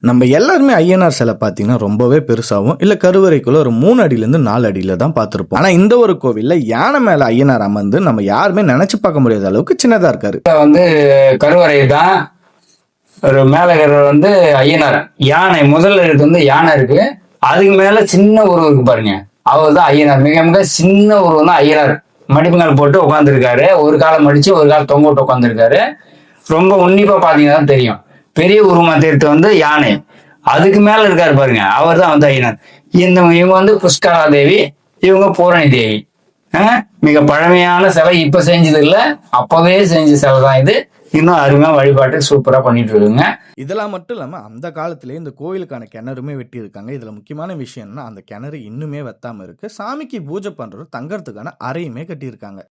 நம்ம எல்லாருமே ஐயனார் சிலை பார்த்தீங்கன்னா ரொம்பவே பெருசாகவும் இல்லை கருவறைக்குள்ள ஒரு 3 அடியிலேருந்து 4 அடியில தான் பார்த்துருப்போம். ஆனால் இந்த ஒரு கோவிலில் யானை மேலே ஐயனார் அமர்ந்து நம்ம யாருமே நினைச்சு பார்க்க முடியாத அளவுக்கு சின்னதாக இருக்காரு. வந்து கருவறை தான். ஒரு மேல இருக்கிறவர் வந்து ஐயனார். யானை முதல்ல இருக்கு வந்து யானை இருக்கு, அதுக்கு மேல சின்ன உருவம் இருக்கு பாருங்க, அவர் தான் ஐயனார். மிக மிக சின்ன உருவம் தான் ஐயனார். மடிப்புங்கள் போட்டு உட்காந்துருக்காரு, ஒரு காலம் மடிச்சு ஒரு காலம் தொங்க விட்டு உட்காந்துருக்காரு. ரொம்ப உன்னிப்பா பாத்தீங்கன்னா தெரியும். பெரிய உருவமா தெரிவித்து வந்து யானை, அதுக்கு மேல இருக்காரு பாருங்க, அவர் தான் வந்து ஐயனார். இவங்க வந்து புஷ்கலா தேவி, இவங்க பூரணி தேவி. மிக பழமையான சிலை, இப்ப செஞ்சது இல்ல, அப்பவே செஞ்ச சிலை தான் இது. இன்னும் அருமையா வழிபாட்டு சூப்பரா பண்ணிட்டு இருக்குங்க. இதெல்லாம் மட்டும் இல்லாம அந்த காலத்திலேயே இந்த கோயிலுக்கான கிணறுமே வெட்டி இருக்காங்க. இதுல முக்கியமான விஷயம் என்னன்னா, அந்த கிணறு இன்னுமே வத்தாம இருக்கு. சாமிக்கு பூஜை பண்றது தங்கறதுக்கான அறையுமே கட்டியிருக்காங்க.